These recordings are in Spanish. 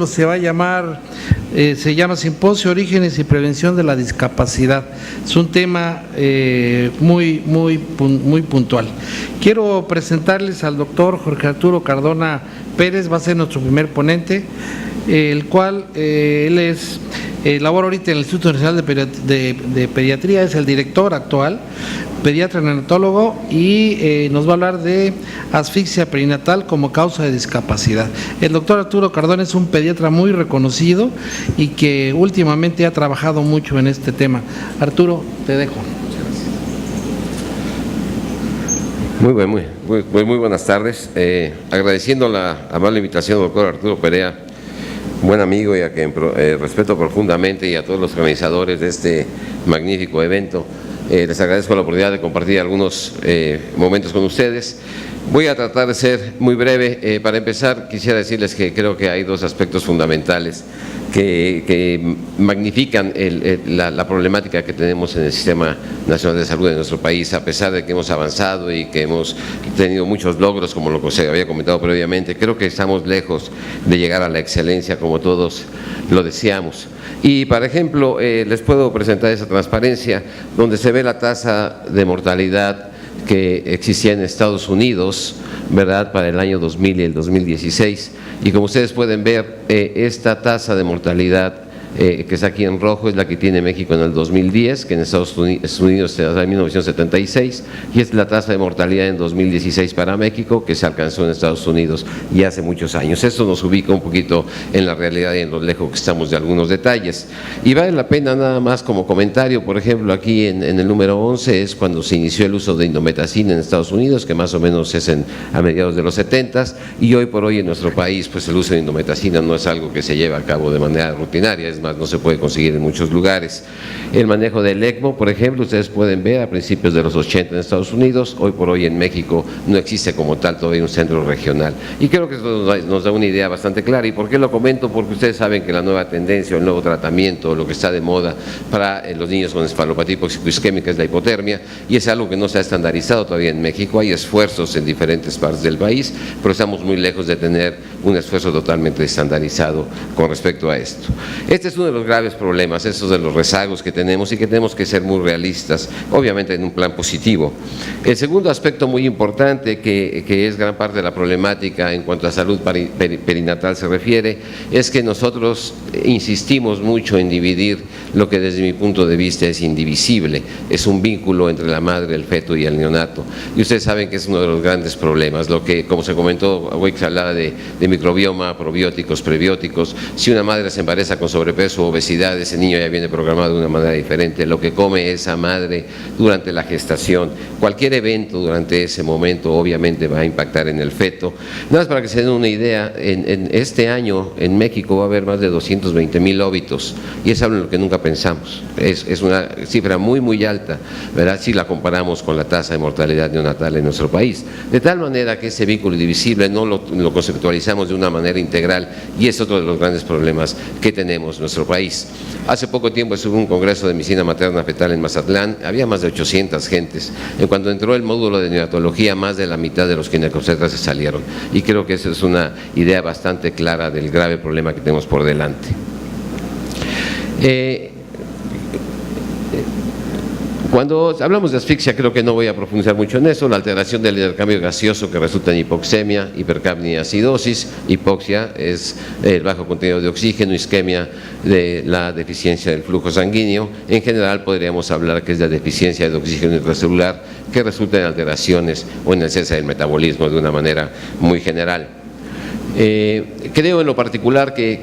próximo se va a llamar, se llama Simposio Orígenes y Prevención de la Discapacidad. Es un tema muy puntual. Quiero presentarles al doctor Jorge Arturo Cardona Pérez, va a ser nuestro primer ponente, el cual él es, labora ahorita en el Instituto Nacional de Pediatría, es el director actual, pediatra neonatólogo, y nos va a hablar de asfixia perinatal como causa de discapacidad. El doctor Arturo Cardona es un pediatra muy reconocido y que últimamente ha trabajado mucho en este tema. Arturo, te dejo. Muy buenas tardes. Agradeciendo la amable invitación del doctor Arturo Perea, buen amigo y a quien respeto profundamente, y a todos los organizadores de este magnífico evento. Les agradezco la oportunidad de compartir algunos momentos con ustedes. Voy a tratar de ser muy breve. Para empezar, quisiera decirles que creo que hay dos aspectos fundamentales que magnifican la problemática que tenemos en el Sistema Nacional de Salud de nuestro país, a pesar de que hemos avanzado y que hemos tenido muchos logros, como lo que se había comentado previamente. Creo que estamos lejos de llegar a la excelencia como todos lo deseamos. Y, por ejemplo, les puedo presentar esa transparencia donde se ve la tasa de mortalidad que existía en Estados Unidos, ¿verdad?, para el año 2000 y el 2016. Y como ustedes pueden ver, esta tasa de mortalidad que está aquí en rojo es la que tiene México en el 2010, que en Estados Unidos se da en 1976, y es la tasa de mortalidad en 2016 para México, que se alcanzó en Estados Unidos ya hace muchos años. Esto nos ubica un poquito en la realidad y en lo lejos que estamos de algunos detalles. Y vale la pena nada más como comentario, por ejemplo, aquí en el número 11 es cuando se inició el uso de indometacina en Estados Unidos, que más o menos es a mediados de los 70s, y hoy por hoy en nuestro país pues el uso de indometacina no es algo que se lleva a cabo de manera rutinaria, es más, no se puede conseguir en muchos lugares. El manejo del ECMO, por ejemplo, ustedes pueden ver a principios de los 80 en Estados Unidos, hoy por hoy en México no existe como tal todavía un centro regional. Y creo que esto nos da una idea bastante clara. ¿Y por qué lo comento? Porque ustedes saben que la nueva tendencia, el nuevo tratamiento, lo que está de moda para los niños con encefalopatía hipoxico-isquémica es la hipotermia, y es algo que no se ha estandarizado todavía en México. Hay esfuerzos en diferentes partes del país, pero estamos muy lejos de tener un esfuerzo totalmente estandarizado con respecto a esto. Este es uno de los graves problemas, esos de los rezagos que tenemos y que tenemos que ser muy realistas, obviamente en un plan positivo. El segundo aspecto muy importante que es gran parte de la problemática en cuanto a salud perinatal se refiere, es que nosotros insistimos mucho en dividir lo que desde mi punto de vista es indivisible, es un vínculo entre la madre, el feto y el neonato. Y ustedes saben que es uno de los grandes problemas, lo que, como se comentó, hoy se hablaba de microbioma, probióticos, prebióticos. Si una madre se embaraza con sobrepeso o obesidad, ese niño ya viene programado de una manera diferente. Lo que come esa madre durante la gestación, cualquier evento durante ese momento obviamente va a impactar en el feto. Nada más para que se den una idea, en este año en México va a haber más de 220,000 óbitos, y es algo en lo que nunca pensamos. Es una cifra muy alta, ¿verdad?, si la comparamos con la tasa de mortalidad neonatal en nuestro país. De tal manera que ese vínculo indivisible no lo conceptualizamos de una manera integral, y es otro de los grandes problemas que tenemos en nuestro país. Hace poco tiempo estuve en un congreso de medicina materna fetal en Mazatlán, había más de 800 gentes. En cuanto entró el módulo de neonatología, más de la mitad de los ginecobstetras se salieron, y creo que esa es una idea bastante clara del grave problema que tenemos por delante. Cuando hablamos de asfixia, creo que no voy a profundizar mucho en eso. La alteración del intercambio gaseoso que resulta en hipoxemia, hipercapnia y acidosis. Hipoxia es el bajo contenido de oxígeno, isquemia de la deficiencia del flujo sanguíneo. En general podríamos hablar que es la deficiencia de oxígeno intracelular que resulta en alteraciones o en el cese del metabolismo de una manera muy general. Creo en lo particular que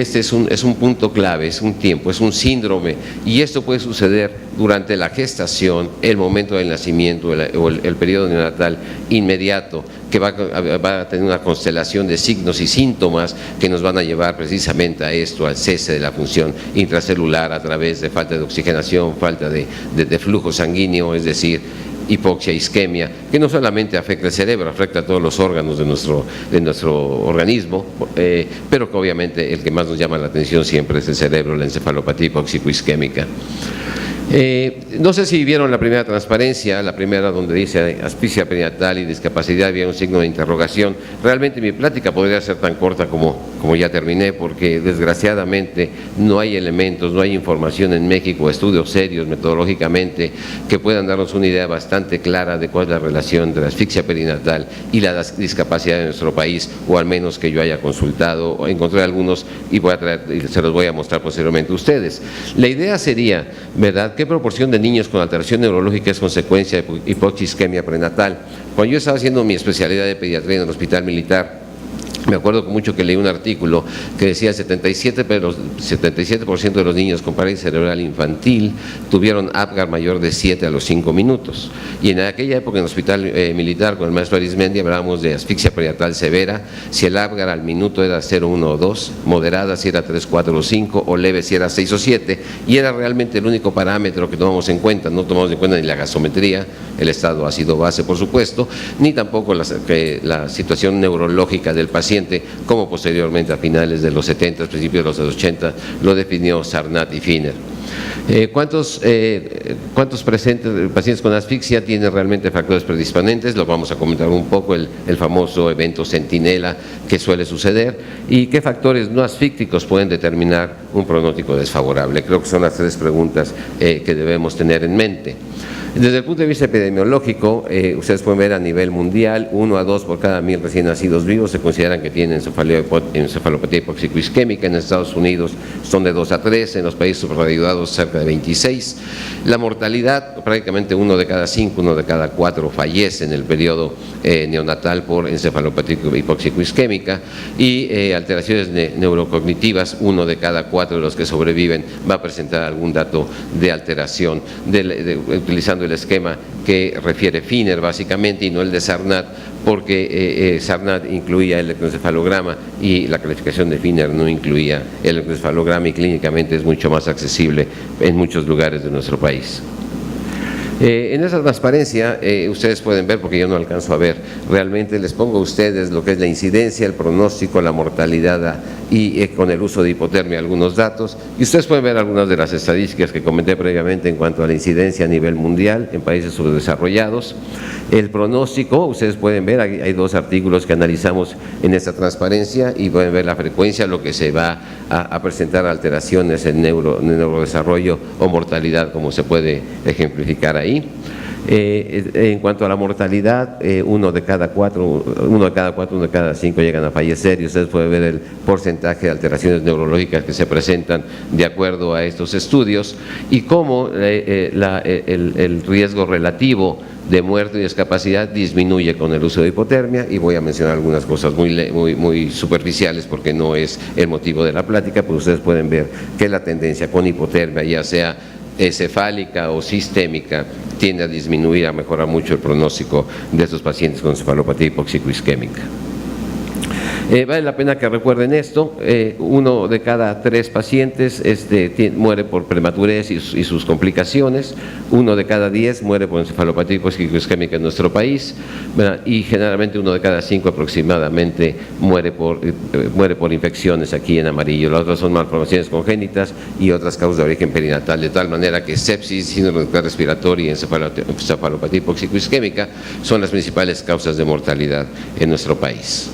este es un punto clave, es un tiempo, es un síndrome, y esto puede suceder durante la gestación, el momento del nacimiento o el periodo neonatal inmediato, que va a tener una constelación de signos y síntomas que nos van a llevar precisamente a esto, al cese de la función intracelular a través de falta de oxigenación, falta de flujo sanguíneo, es decir, hipoxia, isquemia, que no solamente afecta el cerebro, afecta a todos los órganos de nuestro organismo, pero que obviamente el que más nos llama la atención siempre es el cerebro, la encefalopatía hipóxico-isquémica. No sé si vieron la primera transparencia, la primera donde dice asfixia perinatal y discapacidad, había un signo de interrogación. Realmente mi plática podría ser tan corta como ya terminé, porque desgraciadamente no hay elementos, no hay información en México, estudios serios metodológicamente que puedan darnos una idea bastante clara de cuál es la relación entre la asfixia perinatal y la discapacidad en nuestro país, o al menos que yo haya consultado o encontré algunos y se los voy a mostrar posteriormente a ustedes. La idea sería, ¿verdad?, ¿qué proporción de niños con alteración neurológica es consecuencia de hipoxisquemia prenatal? Cuando yo estaba haciendo mi especialidad de pediatría en el Hospital Militar, me acuerdo mucho que leí un artículo que decía el 77% de los niños con parálisis cerebral infantil tuvieron Apgar mayor de 7 a los 5 minutos. Y en aquella época en el Hospital Militar con el maestro Arismendi hablábamos de asfixia perinatal severa, si el Apgar al minuto era 0, 1 o 2, moderada si era 3, 4 o 5, o leve si era 6 o 7, y era realmente el único parámetro que tomamos en cuenta. No tomamos en cuenta ni la gasometría, el estado ácido base por supuesto, ni tampoco la situación neurológica del paciente, como posteriormente a finales de los 70, principios de los 80, lo definió Sarnat y Finer. ¿Cuántos pacientes con asfixia tienen realmente factores predisponentes? Lo vamos a comentar un poco, el famoso evento centinela que suele suceder, y qué factores no asfícticos pueden determinar un pronóstico desfavorable. Creo que son las tres preguntas que debemos tener en mente. Desde el punto de vista epidemiológico, ustedes pueden ver a nivel mundial, 1 a 2 por cada 1000 recién nacidos vivos se consideran que tienen encefalopatía hipóxico-isquémica. En Estados Unidos son de 2 a 3, en los países subradiodados cerca de 26. La mortalidad, prácticamente 1 de cada 5, 1 de cada 4 fallece en el periodo neonatal por encefalopatía hipóxico-isquémica, y alteraciones neurocognitivas, 1 de cada 4 de los que sobreviven va a presentar algún dato de alteración, utilizando el esquema que refiere Finer básicamente y no el de Sarnat, porque Sarnat incluía el electroencefalograma y la calificación de Finer no incluía el electroencefalograma, y clínicamente es mucho más accesible en muchos lugares de nuestro país. En esa transparencia ustedes pueden ver, porque yo no alcanzo a ver, realmente les pongo a ustedes lo que es la incidencia, el pronóstico, la mortalidad y con el uso de hipotermia algunos datos, y ustedes pueden ver algunas de las estadísticas que comenté previamente en cuanto a la incidencia a nivel mundial en países subdesarrollados. El pronóstico, ustedes pueden ver, hay 2 artículos que analizamos en esta transparencia y pueden ver la frecuencia, lo que se va a presentar alteraciones en neurodesarrollo o mortalidad, como se puede ejemplificar ahí. En cuanto a la mortalidad, 1 de cada 4, 1 de cada 5 llegan a fallecer, y ustedes pueden ver el porcentaje de alteraciones neurológicas que se presentan de acuerdo a estos estudios, y cómo el riesgo relativo de muerte y discapacidad disminuye con el uso de hipotermia. Y voy a mencionar algunas cosas muy superficiales porque no es el motivo de la plática, pero ustedes pueden ver que la tendencia con hipotermia, ya sea encefálica o sistémica, tiende a disminuir, a mejorar mucho el pronóstico de estos pacientes con encefalopatía hipóxico-isquémica. Vale la pena que recuerden esto: 1 de cada 3 pacientes muere por prematurez y sus complicaciones, 1 de cada 10 muere por encefalopatía hipóxico-isquémica en nuestro país, ¿verdad? Y generalmente 1 de cada 5 aproximadamente muere por infecciones, aquí en amarillo. Las otras son malformaciones congénitas y otras causas de origen perinatal, de tal manera que sepsis, síndrome respiratorio y encefalopatía hipóxico-isquémica son las principales causas de mortalidad en nuestro país.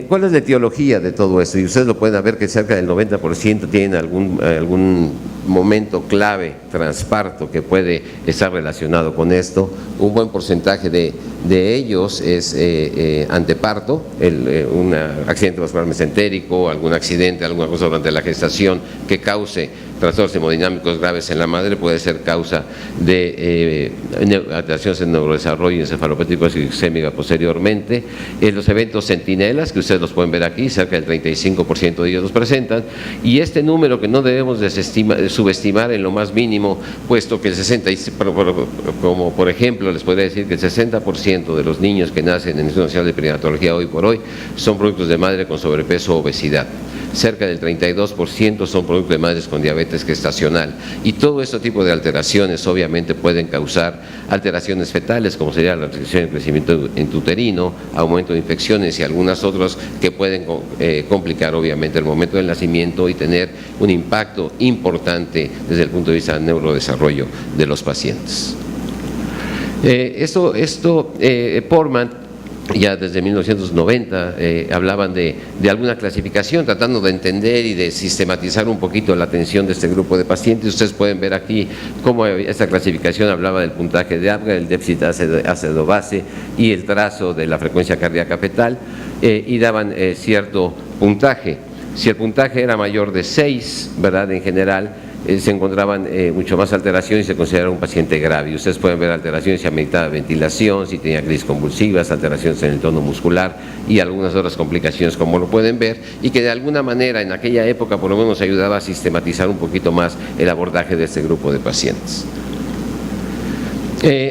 ¿Cuál es la etiología de todo esto? Y ustedes lo pueden ver que cerca del 90% tienen algún momento clave transparto que puede estar relacionado con esto. Un buen porcentaje de ellos es anteparto, un accidente vascular mesentérico, algún accidente, alguna cosa durante la gestación que cause trastornos hemodinámicos graves en la madre, puede ser causa de alteraciones en neurodesarrollo y encefalopatía hipóxico-isquémica posteriormente. Los eventos centinelas, que ustedes los pueden ver aquí, cerca del 35% de ellos los presentan, y este número que no debemos subestimar en lo más mínimo, puesto que como por ejemplo les podría decir que el 60% de los niños que nacen en el Instituto Nacional de Perinatología hoy por hoy son productos de madre con sobrepeso o obesidad. cerca del 32% son producto de madres con diabetes gestacional. Y todo este tipo de alteraciones obviamente pueden causar alteraciones fetales, como sería la restricción del crecimiento intrauterino, aumento de infecciones y algunas otras que pueden complicar obviamente el momento del nacimiento y tener un impacto importante desde el punto de vista del neurodesarrollo de los pacientes. Portman, ya desde 1990 hablaban de alguna clasificación, tratando de entender y de sistematizar un poquito la atención de este grupo de pacientes. Ustedes pueden ver aquí cómo esta clasificación hablaba del puntaje de Apgar, el déficit ácido base y el trazo de la frecuencia cardíaca fetal, y daban cierto puntaje. Si el puntaje era mayor de 6, ¿verdad?, en general, se encontraban mucho más alteraciones y se consideraba un paciente grave. Ustedes pueden ver alteraciones si ameritaba ventilación, si tenía crisis convulsivas, alteraciones en el tono muscular y algunas otras complicaciones, como lo pueden ver, y que de alguna manera en aquella época por lo menos ayudaba a sistematizar un poquito más el abordaje de este grupo de pacientes.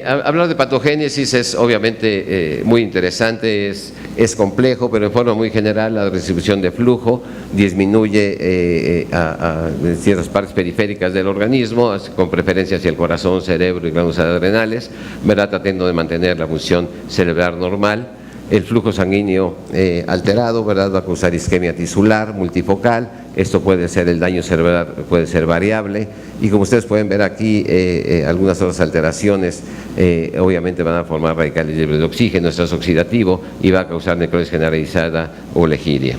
Hablar de patogénesis es obviamente muy interesante, es complejo, pero en forma muy general la distribución de flujo disminuye en ciertas partes periféricas del organismo, con preferencia hacia el corazón, cerebro y glándulas adrenales, ¿verdad?, tratando de mantener la función cerebral normal. El flujo sanguíneo alterado, ¿verdad?, va a causar isquemia tisular, multifocal. Esto puede ser, el daño cerebral puede ser variable, y como ustedes pueden ver aquí, algunas otras alteraciones obviamente van a formar radicales libres de oxígeno, estrés oxidativo, y va a causar necrosis generalizada o legiria.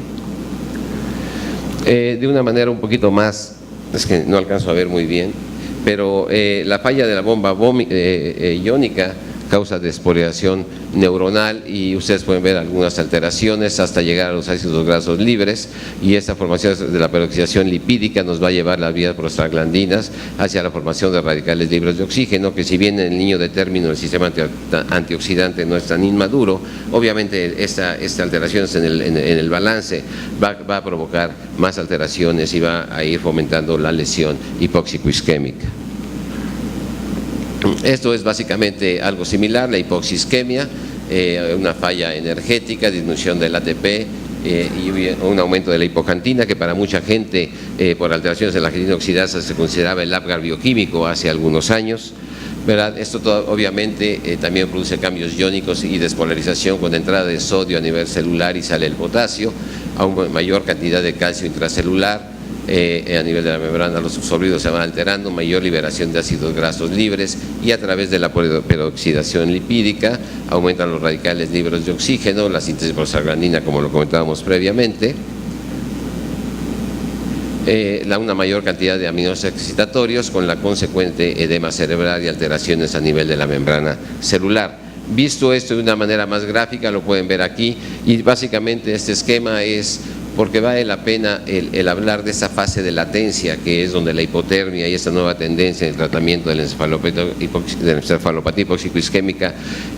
De una manera un poquito más, es que no alcanzo a ver muy bien, pero la falla de la bomba iónica causa despolarización neuronal, y ustedes pueden ver algunas alteraciones hasta llegar a los ácidos grasos libres, y esta formación de la peroxidación lipídica nos va a llevar las vías prostaglandinas hacia la formación de radicales libres de oxígeno, que si bien en el niño de término el sistema antioxidante no es tan inmaduro, obviamente esta alteración en el balance va a provocar más alteraciones y va a ir fomentando la lesión hipóxico-isquémica. Esto es básicamente algo similar, la hipoxisquemia, una falla energética, disminución del ATP y un aumento de la hipocantina, que para mucha gente por alteraciones de la angiotensina oxidasa se consideraba el Apgar bioquímico hace algunos años, ¿verdad? Esto obviamente también produce cambios iónicos y despolarización con entrada de sodio a nivel celular y sale el potasio, a una mayor cantidad de calcio intracelular. A nivel de la membrana los absorbidos se van alterando, mayor liberación de ácidos grasos libres, y a través de la peroxidación lipídica aumentan los radicales libres de oxígeno, la síntesis de prostaglandina, como lo comentábamos previamente, una mayor cantidad de aminoácidos excitatorios con la consecuente edema cerebral y alteraciones a nivel de la membrana celular. Visto esto de una manera más gráfica, lo pueden ver aquí, y básicamente este esquema es porque vale la pena el hablar de esa fase de latencia, que es donde la hipotermia y esta nueva tendencia en el tratamiento de la encefalopatía hipóxico-isquémica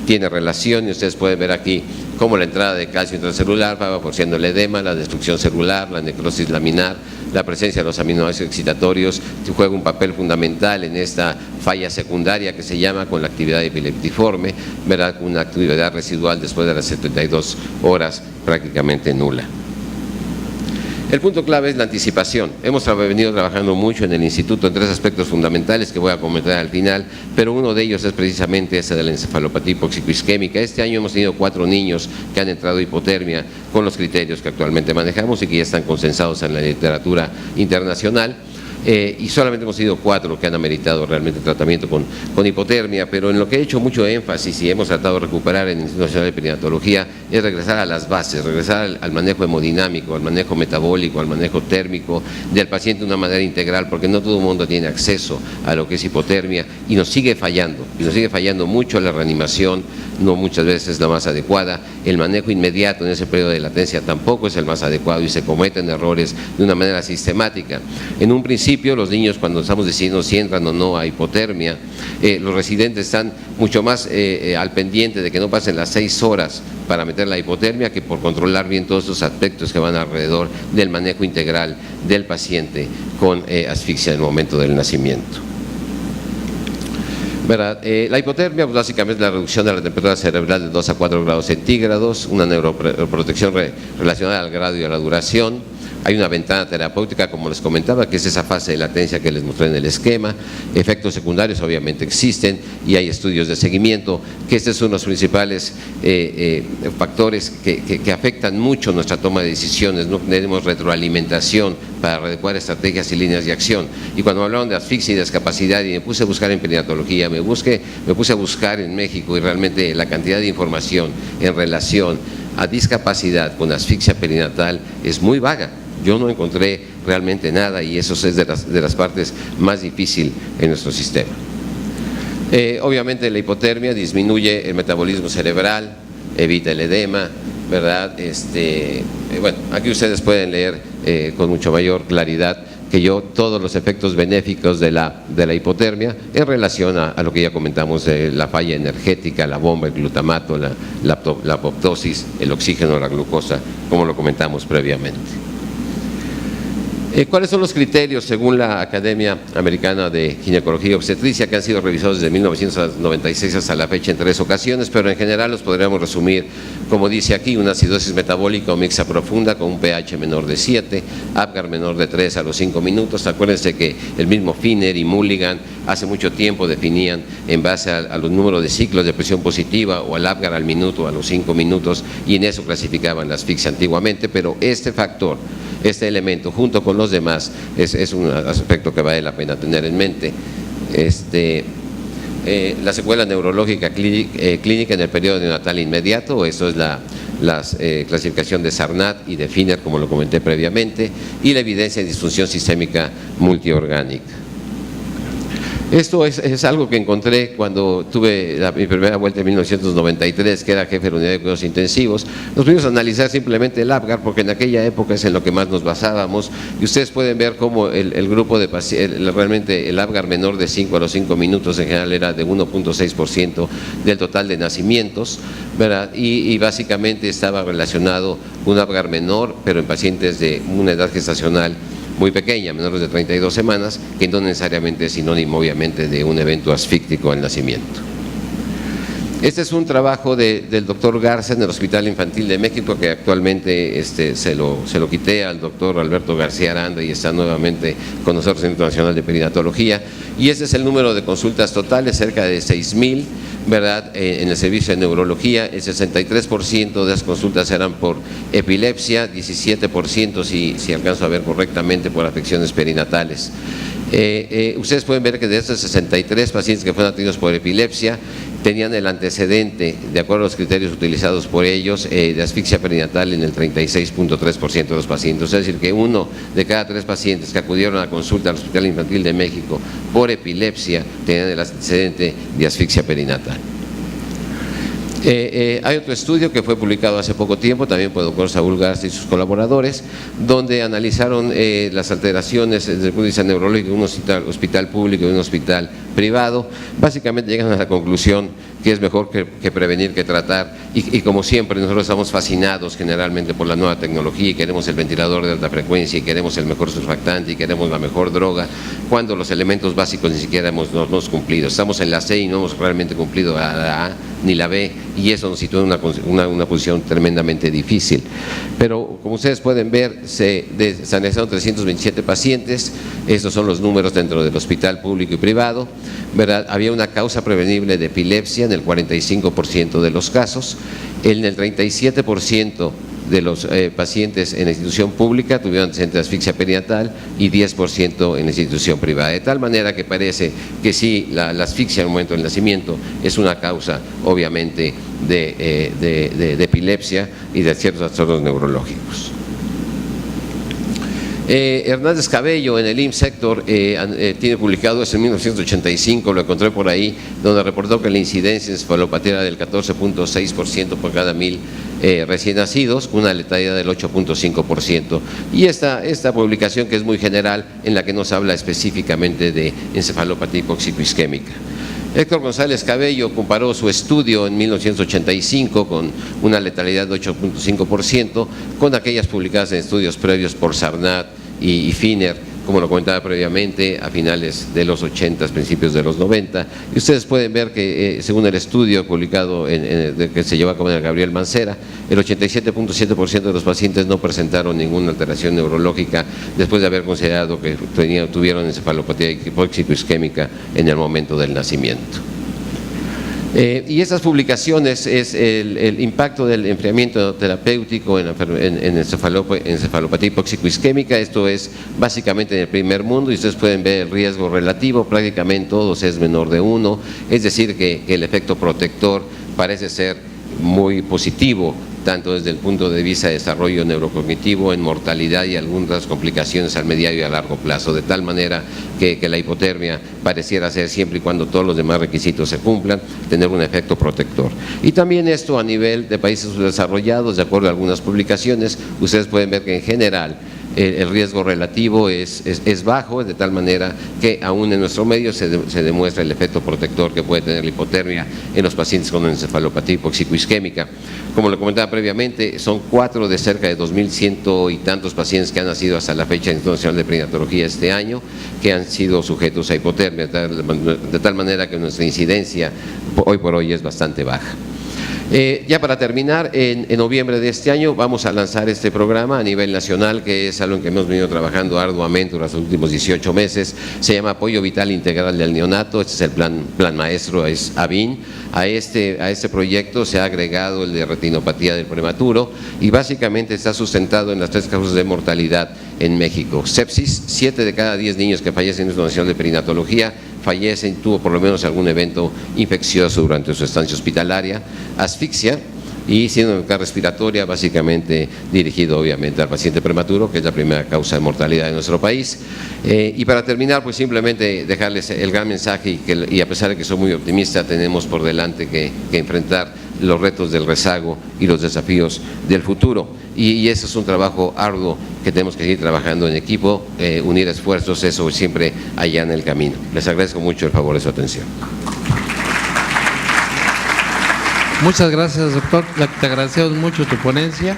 tiene relación, y ustedes pueden ver aquí cómo la entrada de calcio intracelular va favoreciendo el edema, la destrucción celular, la necrosis laminar, la presencia de los aminoácidos excitatorios juega un papel fundamental en esta falla secundaria que se llama, con la actividad epileptiforme, ¿verdad?, una actividad residual después de las 72 horas prácticamente nula. El punto clave es la anticipación. Hemos venido trabajando mucho en el instituto en 3 aspectos fundamentales que voy a comentar al final, pero uno de ellos es precisamente ese de la encefalopatía hipóxico-isquémica. Este año hemos tenido 4 niños que han entrado en hipotermia con los criterios que actualmente manejamos y que ya están consensados en la literatura internacional. Y solamente hemos tenido 4 que han ameritado realmente tratamiento con hipotermia, pero en lo que he hecho mucho énfasis y hemos tratado de recuperar en el Instituto Nacional de Perinatología es regresar a las bases, regresar al manejo hemodinámico, al manejo metabólico, al manejo térmico del paciente de una manera integral, porque no todo el mundo tiene acceso a lo que es hipotermia, y nos sigue fallando mucho la reanimación, no muchas veces es la más adecuada, el manejo inmediato en ese periodo de latencia tampoco es el más adecuado y se cometen errores de una manera sistemática. En un principio, los niños, cuando estamos decidiendo si entran o no a hipotermia, los residentes están mucho más al pendiente de que no pasen las 6 horas para meter la hipotermia, que por controlar bien todos esos aspectos que van alrededor del manejo integral del paciente con asfixia en el momento del nacimiento. ¿Verdad? La hipotermia pues, básicamente es la reducción de la temperatura cerebral de 2 a 4 grados centígrados, una neuroprotección relacionada al grado y a la duración, Hay una ventana terapéutica, como les comentaba, que es esa fase de latencia que les mostré en el esquema. Efectos secundarios obviamente existen y hay estudios de seguimiento, que este es uno de los principales factores que afectan mucho nuestra toma de decisiones. No tenemos retroalimentación para adecuar estrategias y líneas de acción. Y cuando hablaron de asfixia y discapacidad, y me puse a buscar en perinatología, me puse a buscar en México, y realmente la cantidad de información en relación a discapacidad con asfixia perinatal es muy vaga. Yo no encontré realmente nada, y eso es de las partes más difíciles en nuestro sistema. Obviamente la hipotermia disminuye el metabolismo cerebral, evita el edema, ¿verdad? Bueno, aquí ustedes pueden leer con mucho mayor claridad que todos los efectos benéficos de la hipotermia en relación a lo que ya comentamos de la falla energética, la bomba, el glutamato, la apoptosis, el oxígeno, la glucosa, como lo comentamos previamente. ¿Cuáles son los criterios según la Academia Americana de Ginecología y Obstetricia, que han sido revisados desde 1996 hasta la fecha en 3 ocasiones, pero en general los podríamos resumir, como dice aquí: una acidosis metabólica o mixta profunda con un pH menor de 7, Apgar menor de 3 a los 5 minutos. Acuérdense que el mismo Finner y Mulligan hace mucho tiempo definían en base a los números de ciclos de presión positiva o al Apgar al minuto, a los 5 minutos, y en eso clasificaban la asfixia antiguamente, pero este factor, este elemento, junto con los demás, es un aspecto que vale la pena tener en mente. La secuela neurológica clínica en el periodo neonatal inmediato, eso es la clasificación de Sarnat y de Finner, como lo comenté previamente, y la evidencia de disfunción sistémica multiorgánica. Esto es algo que encontré cuando tuve mi primera vuelta en 1993, que era jefe de la unidad de cuidados intensivos. Nos pudimos analizar simplemente el Apgar, porque en aquella época es en lo que más nos basábamos, y ustedes pueden ver cómo el grupo de pacientes, realmente el Apgar menor de 5 a los 5 minutos en general era de 1.6% del total de nacimientos, ¿verdad? Y básicamente estaba relacionado con un Apgar menor, pero en pacientes de una edad gestacional muy pequeña, menores de 32 semanas, que no necesariamente es sinónimo, obviamente, de un evento asfíctico al nacimiento. Este es un trabajo del doctor Garza en el Hospital Infantil de México, que actualmente se lo quité al doctor Alberto García Aranda, y está nuevamente con nosotros en el Centro Nacional de Perinatología. Y este es el número de consultas totales, cerca de 6,000, ¿verdad? En el servicio de neurología, el 63% de las consultas eran por epilepsia, 17%, si alcanzo a ver correctamente, por afecciones perinatales. Ustedes pueden ver que de estos 63 pacientes que fueron atendidos por epilepsia, tenían el antecedente, de acuerdo a los criterios utilizados por ellos, de asfixia perinatal en el 36.3% de los pacientes. Es decir, que 1 de cada 3 pacientes que acudieron a consulta al Hospital Infantil de México por epilepsia tenían el antecedente de asfixia perinatal. Hay otro estudio que fue publicado hace poco tiempo, también por el doctor Saúl Garza y sus colaboradores, donde analizaron las alteraciones desde el punto de vista neurológico de un hospital público y de un hospital privado. Básicamente llegan a la conclusión que es mejor que prevenir que tratar, y como siempre nosotros estamos fascinados generalmente por la nueva tecnología, y queremos el ventilador de alta frecuencia, y queremos el mejor surfactante, y queremos la mejor droga, cuando los elementos básicos ni siquiera no hemos cumplido. Estamos en la C y no hemos realmente cumplido a la A ni la B, y eso nos sitúa en una posición tremendamente difícil. Pero como ustedes pueden ver, se analizaron 327 pacientes, estos son los números dentro del hospital público y privado, ¿verdad? Había una causa prevenible de epilepsia en el 45% de los casos, en el 37% de los pacientes en la institución pública tuvieron antecedentes de asfixia perinatal, y 10% en la institución privada, de tal manera que parece que sí, la asfixia al momento del nacimiento es una causa obviamente de epilepsia y de ciertos trastornos neurológicos. Hernández Cabello en el IMSS Sector tiene publicado eso en 1985, lo encontré por ahí, donde reportó que la incidencia en encefalopatía era del 14.6% por cada 1,000 recién nacidos, una letalidad del 8.5%. Y esta publicación, que es muy general, en la que nos habla específicamente de encefalopatía hipoxico-isquémica. Héctor González Cabello comparó su estudio en 1985 con una letalidad de 8.5% con aquellas publicadas en estudios previos por Sarnat y Finner, como lo comentaba previamente, a finales de los 80, principios de los 90. Y ustedes pueden ver que, según el estudio publicado que se llevó a cabo en el Gabriel Mancera, el 87.7% de los pacientes no presentaron ninguna alteración neurológica después de haber considerado que tuvieron encefalopatía hipóxico-isquémica en el momento del nacimiento. Y estas publicaciones es el impacto del enfriamiento terapéutico en encefalopatía hipóxico-isquémica. Esto es básicamente en el primer mundo, y ustedes pueden ver el riesgo relativo, prácticamente todos es menor de 1, es decir que el efecto protector parece ser muy positivo, tanto desde el punto de vista de desarrollo neurocognitivo, en mortalidad y algunas complicaciones al mediano y a largo plazo, de tal manera que la hipotermia pareciera ser, siempre y cuando todos los demás requisitos se cumplan, tener un efecto protector. Y también esto a nivel de países subdesarrollados, de acuerdo a algunas publicaciones, ustedes pueden ver que en general el riesgo relativo es bajo, de tal manera que aún en nuestro medio se demuestra el efecto protector que puede tener la hipotermia en los pacientes con encefalopatía hipóxico-isquémica. Como lo comentaba previamente, son 4 de cerca de 2.100 y tantos pacientes que han nacido hasta la fecha en el Instituto Nacional de Perinatología este año, que han sido sujetos a hipotermia, de tal manera que nuestra incidencia hoy por hoy es bastante baja. Ya para terminar, en noviembre de este año vamos a lanzar este programa a nivel nacional, que es algo en que hemos venido trabajando arduamente durante los últimos 18 meses. Se llama Apoyo Vital Integral del Neonato. Este es el plan maestro, es AVIN. A este proyecto se ha agregado el de retinopatía del prematuro, y básicamente está sustentado en las 3 causas de mortalidad en México. Sepsis: 7 de cada 10 niños que fallecen en el Instituto Nacional de Perinatología fallecen, tuvo por lo menos algún evento infeccioso durante su estancia hospitalaria. Asfixia y síndrome respiratoria, básicamente dirigido obviamente al paciente prematuro, que es la primera causa de mortalidad en nuestro país. Y para terminar, pues simplemente dejarles el gran mensaje, y a pesar de que soy muy optimista, tenemos por delante que enfrentar los retos del rezago y los desafíos del futuro. Y ese es un trabajo arduo que tenemos que seguir trabajando en equipo, unir esfuerzos, eso siempre allá en el camino. Les agradezco mucho el favor de su atención. Muchas gracias, doctor. Te agradecemos mucho tu ponencia.